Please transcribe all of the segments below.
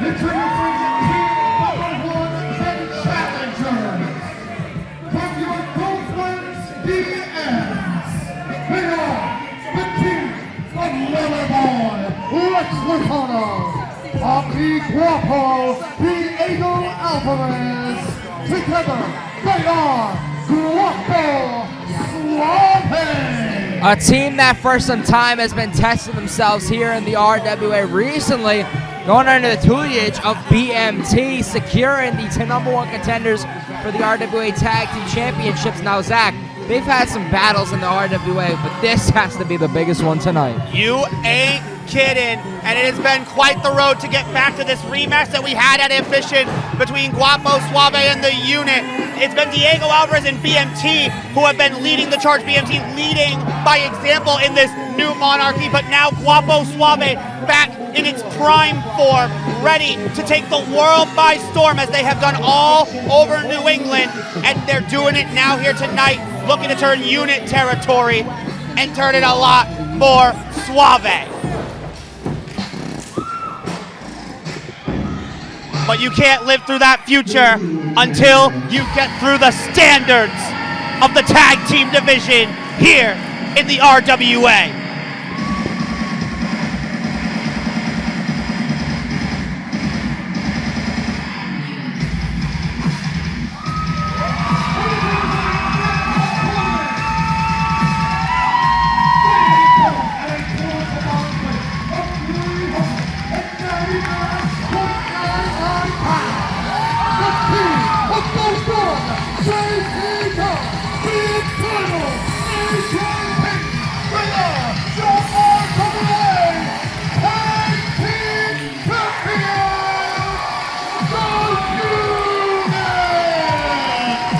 Introducing Team #1 and challengers. From your conference DMs, they are the King of Loverboy, Lozano, Poppy Guapo, the Eagle Alvarez. Together, they are Guapo Suave. A team that for some time has been testing themselves here in the RWA recently, going under the tutelage of BMT, securing the #1 contenders for the RWA Tag Team Championships. Now, Zach, they've had some battles in the RWA, but this has to be the biggest one tonight. You ain't kidding, and it has been quite the road to get back to this rematch that we had at Ambition between Guapo Suave and the Unit. It's been Diego Alvarez and BMT who have been leading the charge. BMT leading by example in this new monarchy, but now Guapo Suave back in its prime form, ready to take the world by storm as they have done all over New England, and they're doing it now here tonight, looking to turn Unit territory and turn it a lot more suave. But you can't live through that future until you get through the standards of the tag team division here in the RWA.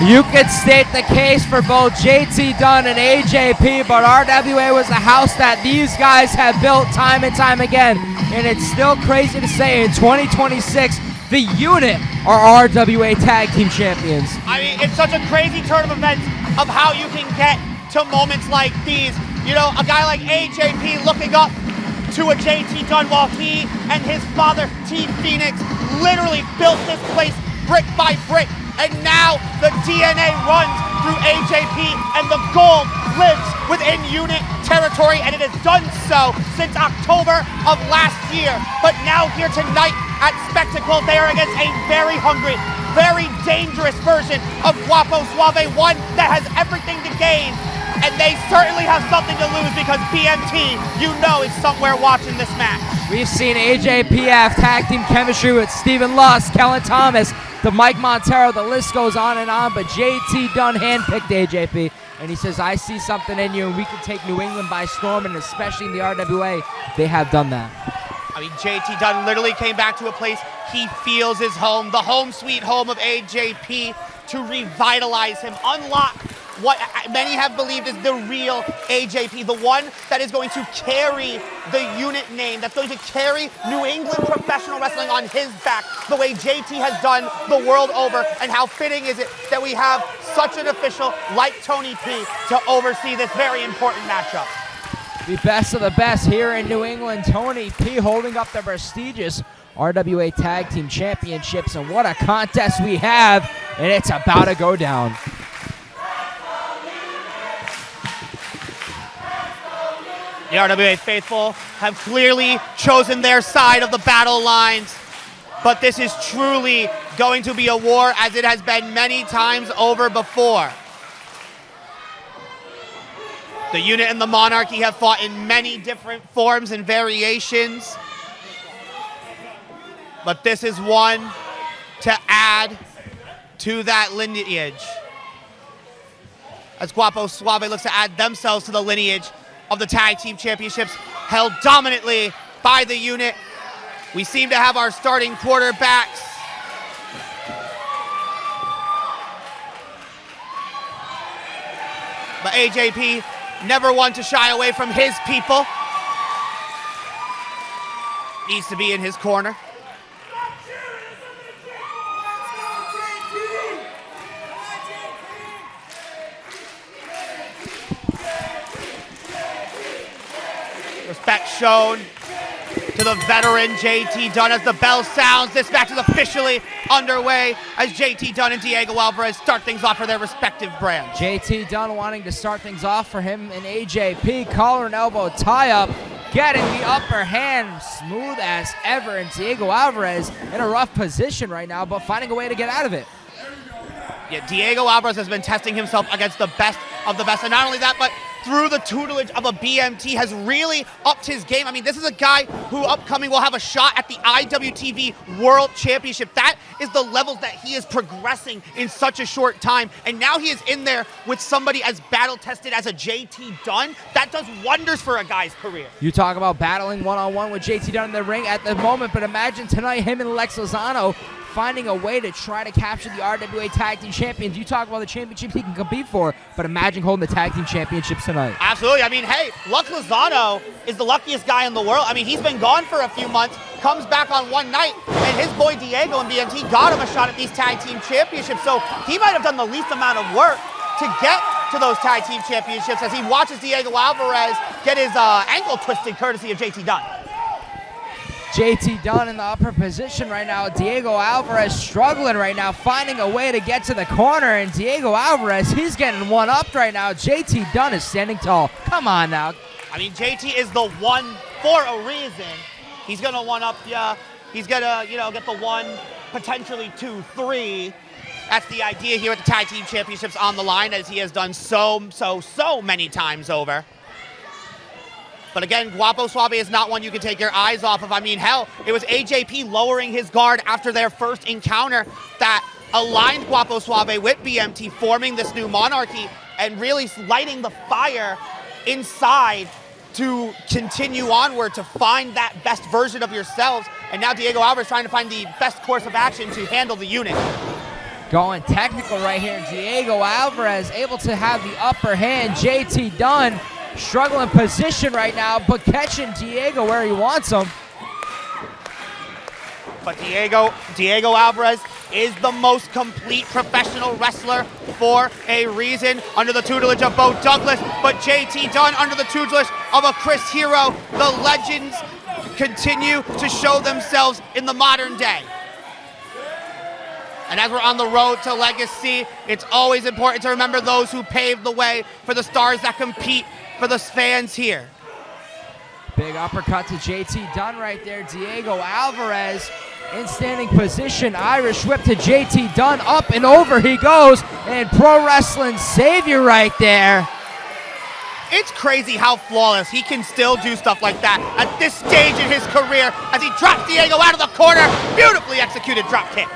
You could state the case for both JT Dunn and AJP, but RWA was the house that these guys have built time and time again. And it's still crazy to say in 2026, the Unit are RWA Tag Team Champions. I mean, it's such a crazy turn of events of how you can get to moments like these. You know, a guy like AJP looking up to a JT Dunn while he and his father, T Phoenix, literally built this place brick by brick. And now the DNA runs through AJP and the gold lives within Unit territory, and it has done so since October of last year. But now here tonight at Spectacle, they are against a very hungry, very dangerous version of Guapo Suave, one that has everything to gain. And they certainly have something to lose because BMT, you know, is somewhere watching this match. We've seen AJP have tag team chemistry with Steven Luss, Kellen Thomas, the Mike Montero, the list goes on, but JT Dunn handpicked AJP, and he says, I see something in you, and we can take New England by storm, and especially in the RWA, they have done that. I mean, JT Dunn literally came back to a place he feels is home, the home sweet home of AJP, to revitalize him, unlock what many have believed is the real AJP, the one that is going to carry the Unit name, that's going to carry New England professional wrestling on his back, the way JT has done the world over. And how fitting is it that we have such an official like Tony P to oversee this very important matchup. The best of the best here in New England, Tony P holding up the prestigious RWA Tag Team Championships, and what a contest we have, and it's about to go down. The RWA faithful have clearly chosen their side of the battle lines, but this is truly going to be a war as it has been many times over before. The Unit and the Monarchy have fought in many different forms and variations, but this is one to add to that lineage, as Guapo Suave looks to add themselves to the lineage of the Tag Team Championships, held dominantly by the Unit. We seem to have our starting quarterbacks. But AJP, never one to shy away from his people. Needs to be in his corner. Respect shown to the veteran JT Dunn as the bell sounds. This match is officially underway as JT Dunn and Diego Alvarez start things off for their respective brands. JT Dunn wanting to start things off for him and AJP. Collar and elbow tie-up. Getting the upper hand smooth as ever. And Diego Alvarez in a rough position right now, but finding a way to get out of it. Yeah, Diego Alvarez has been testing himself against the best of the best. And not only that, but through the tutelage of a BMT has really upped his game. I mean, this is a guy who upcoming will have a shot at the IWTV World Championship. That is the levels that he is progressing in such a short time. And now he is in there with somebody as battle-tested as a JT Dunn. That does wonders for a guy's career. You talk about battling one-on-one with JT Dunn in the ring at the moment, but imagine tonight him and Lex Lozano finding a way to try to capture the RWA Tag Team Champions. You talk about the championships he can compete for, but imagine holding the Tag Team Championships tonight. Absolutely. I mean, hey, Lex Lozano is the luckiest guy in the world. I mean, he's been gone for a few months, comes back on one night, and his boy Diego and BMT got him a shot at these Tag Team Championships. So he might have done the least amount of work to get to those Tag Team Championships as he watches Diego Alvarez get his ankle twisted courtesy of JT Dunn. JT Dunn in the upper position right now. Diego Alvarez struggling right now, finding a way to get to the corner. And Diego Alvarez, he's getting one-upped right now. JT Dunn is standing tall. Come on now. I mean, JT is the one for a reason. He's going to one-up you. He's going to, get the 1, potentially 2, 3. That's the idea here at the Tag Team Championships on the line, as he has done so many times over. But again, Guapo Suave is not one you can take your eyes off of. I mean, hell, it was AJP lowering his guard after their first encounter that aligned Guapo Suave with BMT, forming this new monarchy and really lighting the fire inside to continue onward to find that best version of yourselves. And now Diego Alvarez trying to find the best course of action to handle the unit. Going technical right here. Diego Alvarez able to have the upper hand. JT Dunn struggling position right now, but catching Diego where he wants him. But Diego Alvarez is the most complete professional wrestler for a reason, under the tutelage of Bo Douglas, but JT Dunn under the tutelage of a Chris Hero. The legends continue to show themselves in the modern day. And as we're on the road to legacy, it's always important to remember those who paved the way for the stars that compete for the fans here. Big uppercut to JT Dunn right there. Diego Alvarez in standing position. Irish whip to JT Dunn. Up and over he goes. And pro wrestling savior right there. It's crazy how flawless he can still do stuff like that at this stage in his career as he drops Diego out of the corner. Beautifully executed drop kick.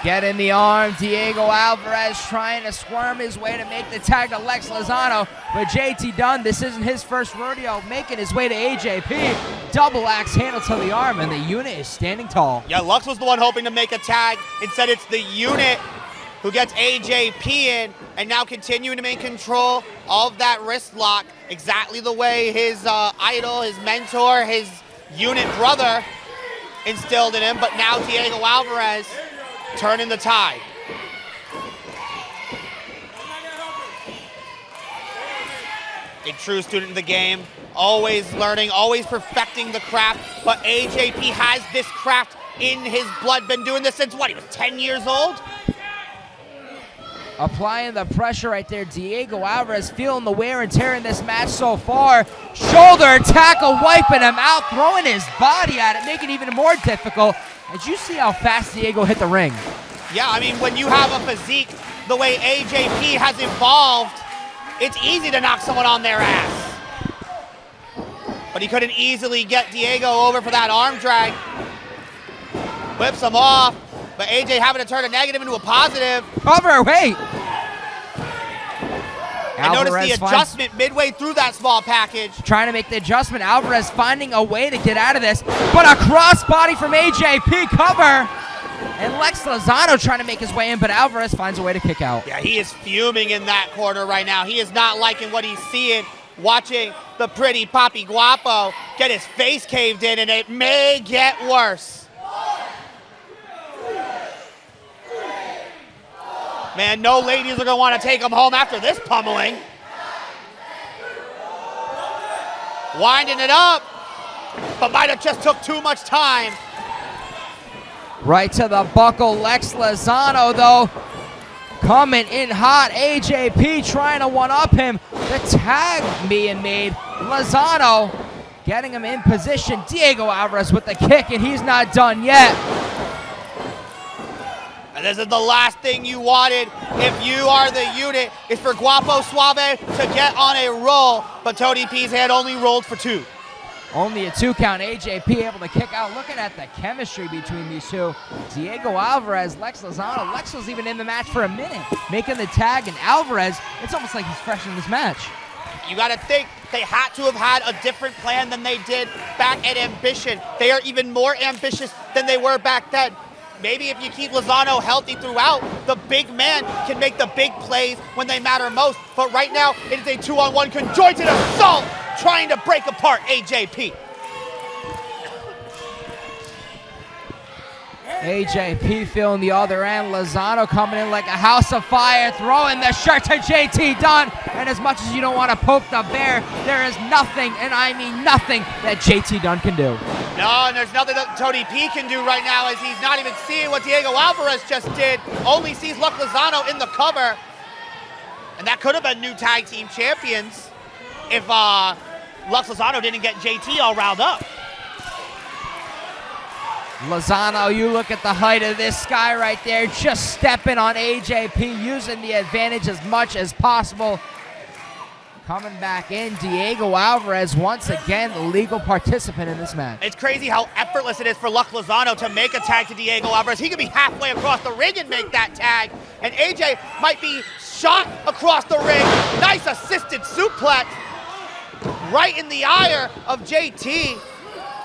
Get in the arm. Diego Alvarez trying to squirm his way to make the tag to Lex Lozano. But JT Dunn, this isn't his first rodeo, making his way to AJP. Double axe handle to the arm, and the unit is standing tall. Yeah, Lux was the one hoping to make a tag. Instead, it's the unit who gets AJP in, and now continuing to maintain control of that wrist lock, exactly the way his idol, his mentor, his unit brother instilled in him. But now Diego Alvarez turning the tide. A true student of the game, always learning, always perfecting the craft, but AJP has this craft in his blood, been doing this since what, he was 10 years old? Applying the pressure right there. Diego Alvarez feeling the wear and tear in this match so far. Shoulder tackle, wiping him out, throwing his body at it, making it even more difficult. Did you see how fast Diego hit the ring? Yeah, I mean, when you have a physique the way AJP has evolved, it's easy to knock someone on their ass. But he couldn't easily get Diego over for that arm drag. Whips him off, but AJ having to turn a negative into a positive. Cover, wait. I noticed the adjustment midway through that small package. Trying to make the adjustment. Alvarez finding a way to get out of this, but a crossbody from AJP, cover. And Lex Lozano trying to make his way in, but Alvarez finds a way to kick out. Yeah, he is fuming in that corner right now. He is not liking what he's seeing, watching the pretty Papi Guapo get his face caved in, and it may get worse. Man, no ladies are going to want to take him home after this pummeling. Winding it up, but might have just took too much time. Right to the buckle, Lex Lozano, though, coming in hot. AJP trying to one-up him. The tag being made. Lozano getting him in position. Diego Alvarez with the kick, and he's not done yet. And this is the last thing you wanted if you are the unit, is for Guapo Suave to get on a roll, but Tony P's hand only rolled for 2. Only a 2 count. AJP able to kick out. Looking at the chemistry between these two. Diego Alvarez, Lex Lozano. Lex was even in the match for a minute, making the tag, and Alvarez, it's almost like he's fresh in this match. You got to think they had to have had a different plan than they did back at Ambition. They are even more ambitious than they were back then. Maybe if you keep Lozano healthy throughout, the big man can make the big plays when they matter most. But right now, it is a 2-on-1 conjointed assault trying to break apart AJP. AJP feeling the other end. Lozano coming in like a house of fire, throwing the shirt to JT Dunn. And as much as you don't want to poke the bear, there is nothing, and I mean nothing, that JT Dunn can do. No, and there's nothing that Tony P can do right now, as he's not even seeing what Diego Alvarez just did. Only sees Lex Lozano in the cover. And that could have been new tag team champions if Lex Lozano didn't get JT all riled up. Lozano, you look at the height of this guy right there, just stepping on AJP, using the advantage as much as possible. Coming back in, Diego Alvarez, once again, the legal participant in this match. It's crazy how effortless it is for Lex Lozano to make a tag to Diego Alvarez. He could be halfway across the ring and make that tag. And AJ might be shot across the ring. Nice assisted suplex right in the ire of JT,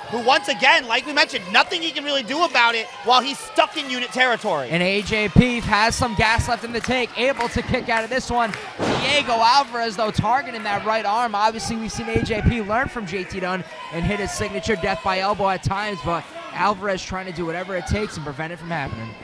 who once again, like we mentioned, nothing he can really do about it while he's stuck in unit territory. And AJP has some gas left in the tank, able to kick out of this one. Diego Alvarez, though, targeting that right arm. Obviously, we've seen AJP learn from JT Dunn and hit his signature death by elbow at times, but Alvarez trying to do whatever it takes and prevent it from happening.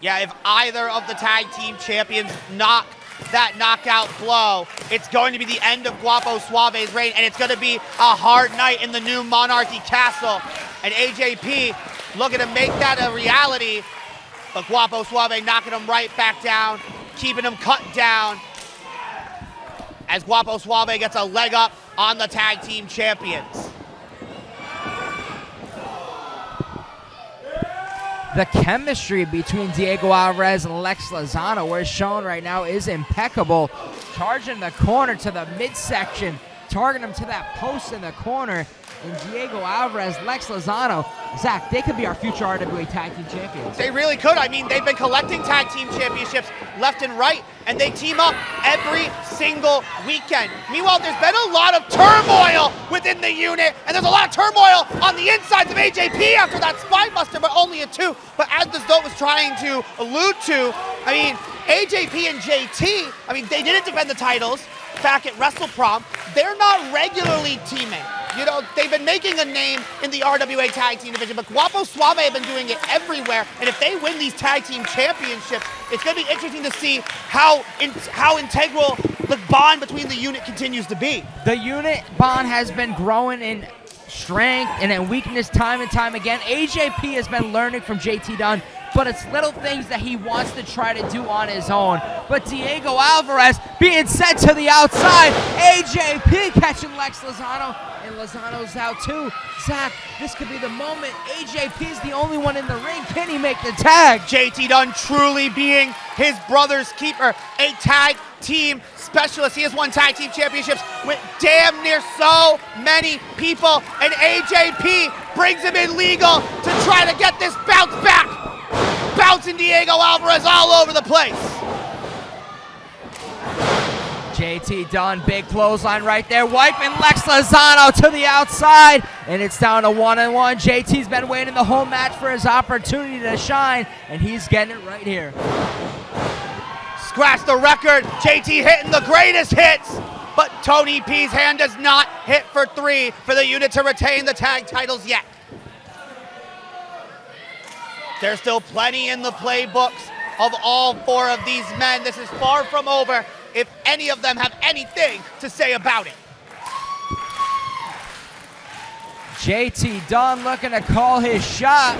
Yeah, if either of the tag team champions knock that knockout blow, it's going to be the end of Guapo Suave's reign, and it's going to be a hard night in the new Monarchy Castle. And AJP looking to make that a reality, but Guapo Suave knocking him right back down, keeping him cut down, as Guapo Suave gets a leg up on the tag team champions. The chemistry between Diego Alvarez and Lex Lozano, where it's shown right now, is impeccable. Charging the corner to the midsection, targeting him to that post in the corner. And Diego Alvarez, Lex Lozano, Zach, they could be our future RWA Tag Team Champions. They really could. I mean, they've been collecting tag team championships left and right, and they team up every single weekend. Meanwhile, there's been a lot of turmoil within the unit, and there's a lot of turmoil on the insides of AJP after that Spinebuster, but only a 2. But as this note was trying to allude to, I mean, AJP and JT, I mean, they didn't defend the titles back at WrestleProm. They're not regularly teaming. You know, they've been making a name in the RWA Tag Team division, but Guapo Suave have been doing it everywhere. And if they win these Tag Team Championships, it's going to be interesting to see how integral the bond between the unit continues to be. The unit bond has been growing in strength and in weakness time and time again. AJP has been learning from JT Dunn, but it's little things that he wants to try to do on his own. But Diego Alvarez being sent to the outside. AJP catching Lex Lozano, and Lozano's out too. Zach, this could be the moment. AJP is the only one in the ring. Can he make the tag? JT Dunn truly being his brother's keeper, a tag team specialist. He has won tag team championships with damn near so many people, and AJP brings him in legal to try to get this bounce back. Bouncing Diego Alvarez all over the place. JT Dunn, big clothesline right there, wiping Lex Lozano to the outside, and it's down to 1-on-1. JT's been waiting the whole match for his opportunity to shine, and he's getting it right here. Scratch the record, JT hitting the greatest hits, but Tony P's hand does not hit for 3 for the unit to retain the tag titles yet. There's still plenty in the playbooks of all 4 of these men. This is far from over if any of them have anything to say about it. JT Dunn looking to call his shot.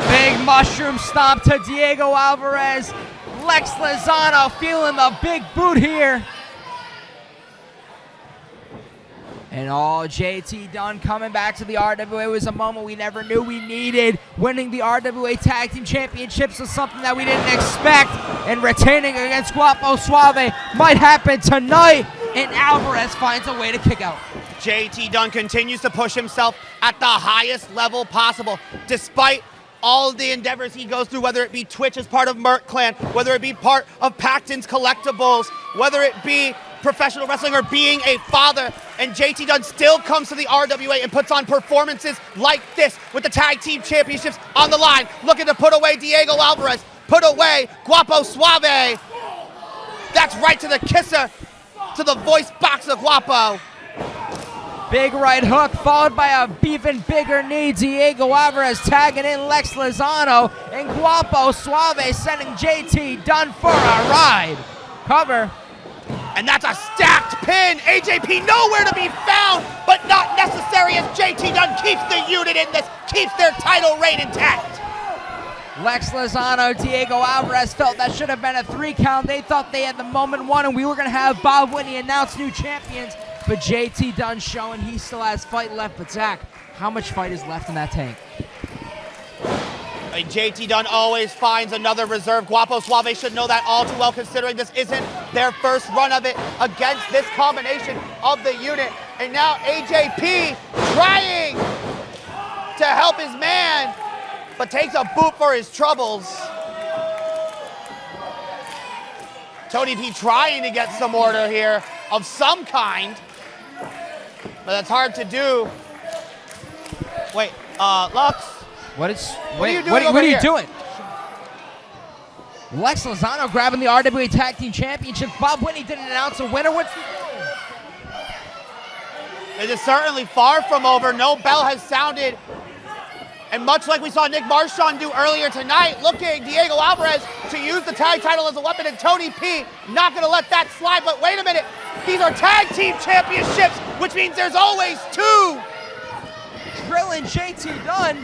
Big mushroom stomp to Diego Alvarez. Lex Lozano feeling the big boot here. And JT Dunn coming back to the RWA was a moment we never knew we needed. Winning the RWA Tag Team Championships was something that we didn't expect. And retaining against Guapo Suave might happen tonight. And Alvarez finds a way to kick out. JT Dunn continues to push himself at the highest level possible, despite all of the endeavors he goes through, whether it be Twitch as part of Merc Clan, whether it be part of Pacton's Collectibles, whether it be professional wrestling or being a father. And JT Dunn still comes to the RWA and puts on performances like this with the Tag Team Championships on the line, looking to put away Diego Alvarez, put away Guapo Suave. That's right to the kisser, to the voice box of Guapo. Big right hook followed by a even bigger knee. Diego Alvarez tagging in Lex Lozano, and Guapo Suave sending JT Dunn for a ride. Cover. And that's a stacked pin. AJP nowhere to be found, but not necessary as JT Dunn keeps the unit in this, keeps their title reign intact. Lex Lozano, Diego Alvarez felt that should have been a 3 count. They thought they had the moment won, and we were going to have Bob Whitney announce new champions. But JT Dunn showing he still has fight left. But Zach, how much fight is left in that tank? JT Dunn always finds another reserve. Guapo Suave should know that all too well, considering this isn't their first run of it against this combination of the unit. And now AJP trying to help his man, but takes a boot for his troubles. Tony P trying to get some order here of some kind, but that's hard to do. Wait, Lux. What are you doing? Lex Lozano grabbing the RWA Tag Team Championship. Bob Whitney didn't announce a winner. What's he doing? It is certainly far from over. No bell has sounded. And much like we saw Nick Marchand do earlier tonight, looking Diego Alvarez to use the tag title as a weapon, and Tony P not going to let that slide. But wait a minute, these are tag team championships, which means there's always 2. Drilling JT Dunn.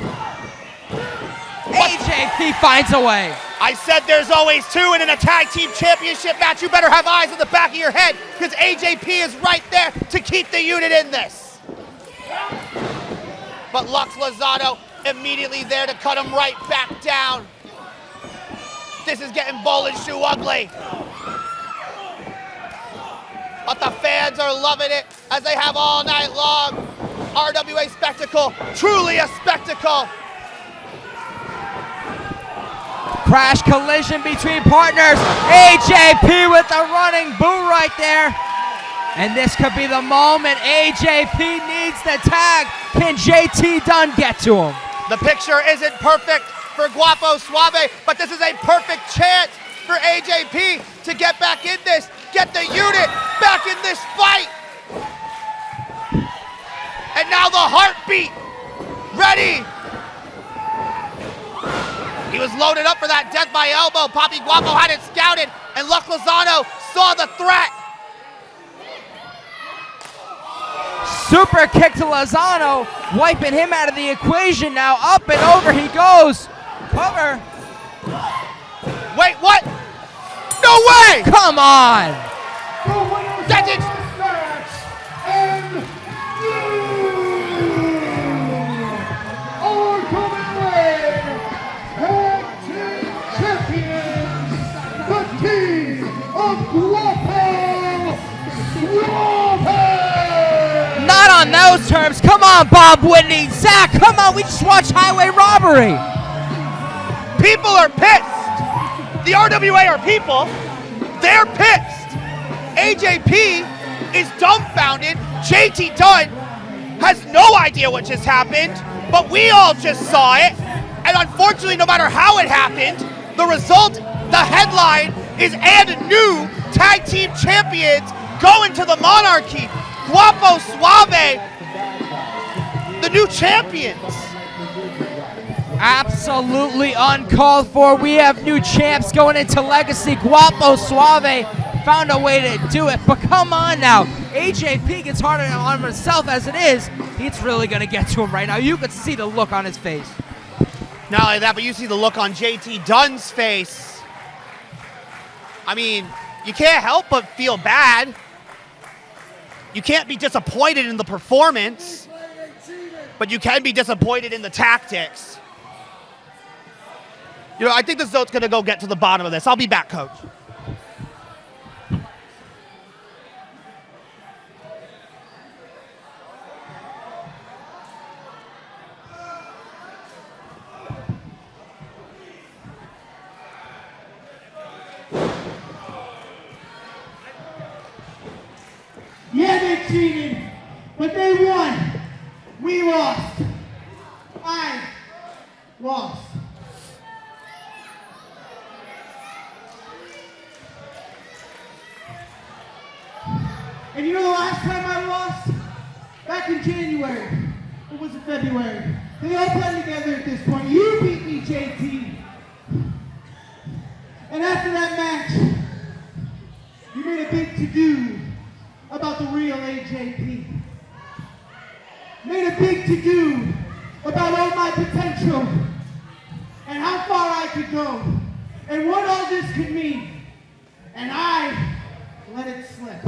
AJP finds a way. I said there's always 2, and in a tag team championship match, you better have eyes in the back of your head, because AJP is right there to keep the unit in this. But Lex Lozano immediately there to cut him right back down. This is getting bowl and shoe ugly. But the fans are loving it, as they have all night long. RWA spectacle, truly a spectacle. Crash collision between partners. AJP with the running boot right there. And this could be the moment. AJP needs the tag. Can JT Dunn get to him? The picture isn't perfect for Guapo Suave, but this is a perfect chance for AJP to get back in this, get the unit back in this fight. And now the heartbeat, ready. He was loaded up for that death by elbow. Papi Guapo had it scouted, and Lex Lozano saw the threat. Super kick to Lozano, wiping him out of the equation now. Up and over he goes. Cover. Wait, what? No way! Come on! That's it. Not on those terms. Come on, Bob Whitney. Zach, come on. We just watched highway robbery. People are pissed. The RWA are people. They're pissed. AJP is dumbfounded. JT Dunn has no idea what just happened, but we all just saw it. And unfortunately, no matter how it happened, the result, the headline is and new tag team champions going to the Monarchy. Guapo Suave, the new champions. Absolutely uncalled for. We have new champs going into Legacy. Guapo Suave found a way to do it. But come on now. AJP gets harder on himself as it is. It's really going to get to him right now. You could see the look on his face. Not only that, but you see the look on JT Dunn's face. I mean, you can't help but feel bad. You can't be disappointed in the performance, but you can be disappointed in the tactics. You know, I think the Zote's going to go get to the bottom of this. I'll be back, Coach. Yeah, they cheated, but they won. We lost. I lost. And you know the last time I lost? Back in January. Or was it February? They all blend together at this point. You beat me, JT. And after that match, you made a big to-do about the real AJP. Made a big to-do about all my potential and how far I could go and what all this could mean. And I let it slip.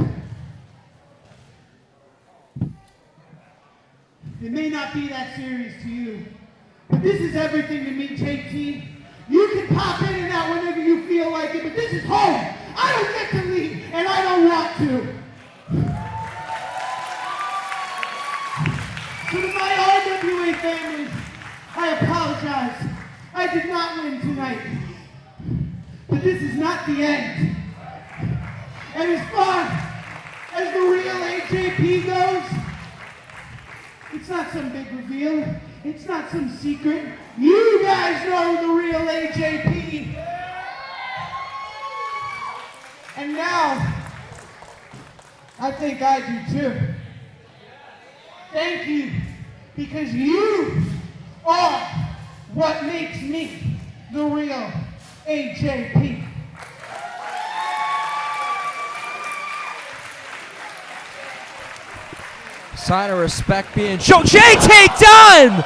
It may not be that serious to you, but this is everything to me, JT. You can pop in and out whenever you feel like it, but this is home. I don't get to leave, and I don't want to. So to my RWA family, I apologize. I did not win tonight. But this is not the end. And as far as the real AJP goes, it's not some big reveal. It's not some secret. You guys know the real AJP. And now, I think I do too. Thank you, because you are what makes me the real AJP. Sign of respect being shown. JT Dunn!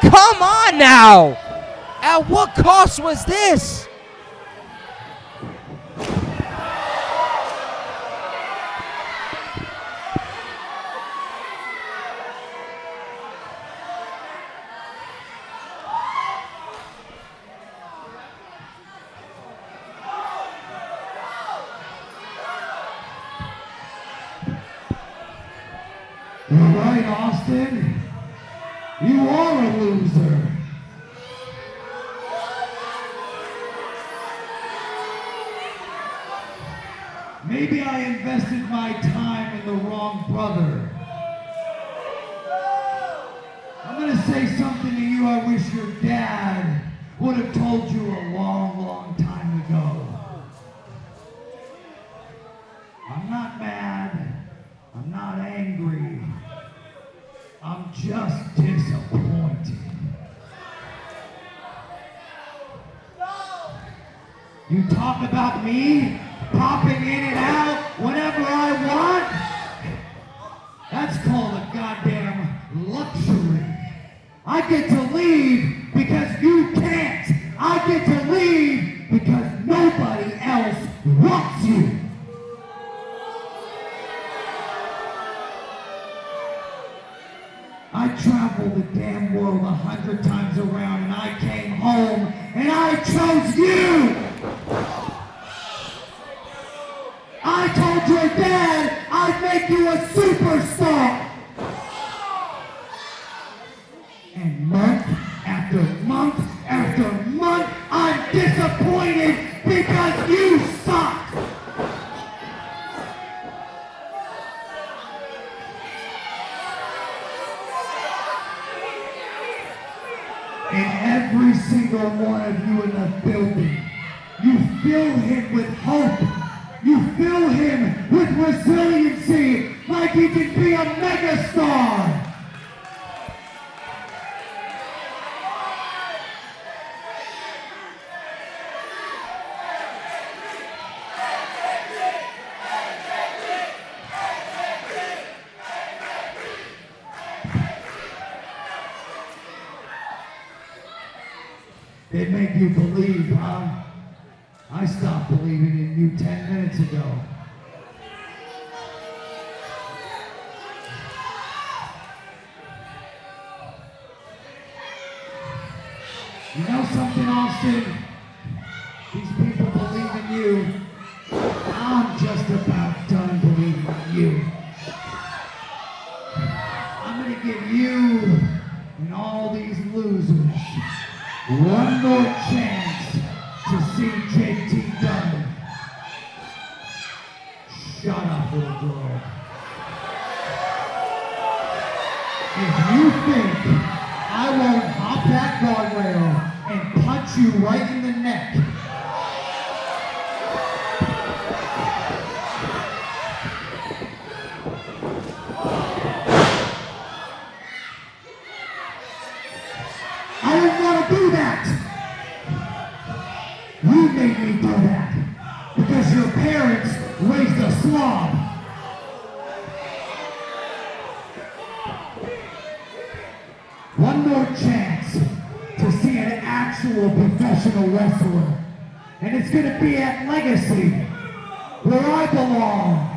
Come on now! At what cost was this? You're right, Austin. You are a loser. Maybe I invested my time in the wrong brother. I'm gonna say something to you I wish your dad would have told you a long, long time ago. I'm not mad. I'm not angry. I'm just disappointed. You talk about me popping in and out whenever I want? That's called a goddamn luxury. I get to leave because you can't. I get to leave because nobody else wants you. I traveled the damn world 100 times around and I came home and I chose you! I told your dad I'd make you a superstar! And month after month after month, I'm disappointed because you suck! And every single one of you in the building, you fill him with hope. You fill him with resiliency like he can be a megastar. They make you believe, huh? I stopped believing in you 10 minutes ago. You know something, Austin? These people believe in you. I'm just about done believing in you. I'm gonna give you and all these losers one more chance to see JT Dunn. Shut up, little girl. If you think I won't hop that guardrail and punch you right in the neck, I didn't want to do that. You made me do that because your parents raised a slob. One more chance to see an actual professional wrestler. And it's going to be at Legacy, where I belong.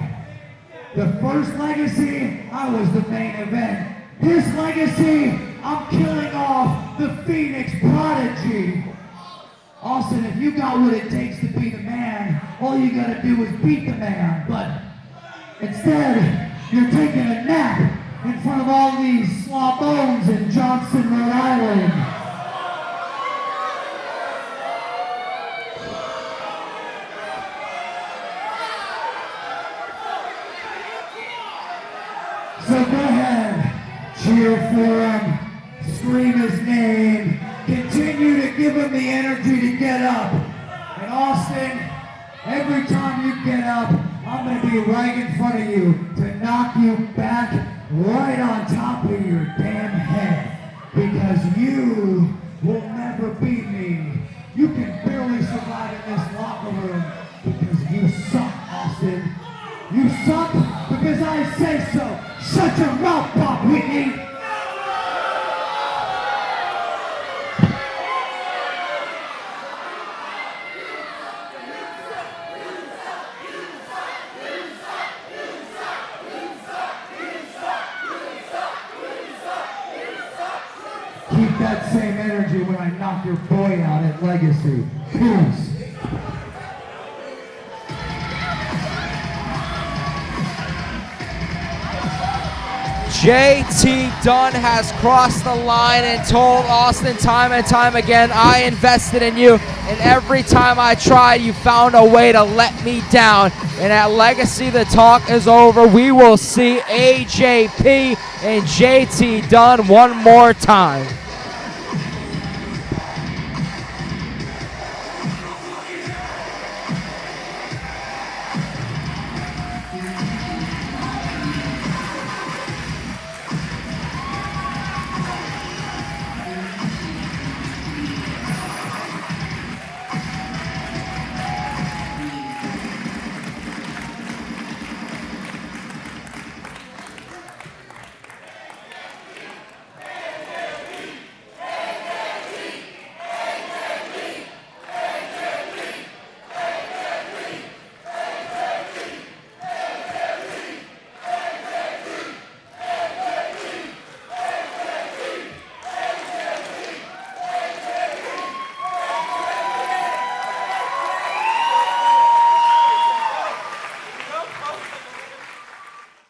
The first Legacy, I was the main event. This Legacy, I'm killing off the Phoenix Prodigy. Austin, if you got what it takes to be the man, all you gotta do is beat the man. But instead, you're taking a nap in front of all these slow bones in Johnston, Rhode Island. So go ahead, cheer for him, scream his name, continue to give him the energy to get up. And Austin, every time you get up, I'm going to be right in front of you to knock you back right on top of your damn head. Because you will never beat me. You can barely survive in this locker room because you suck, Austin. You suck because I say so. Shut your mouth, Bob Whitney. Keep that same energy when I knock your boy out at Legacy. Peace. JT Dunn has crossed the line and told Austin time and time again, I invested in you, and every time I tried, you found a way to let me down. And at Legacy, the talk is over. We will see AJP and JT Dunn one more time.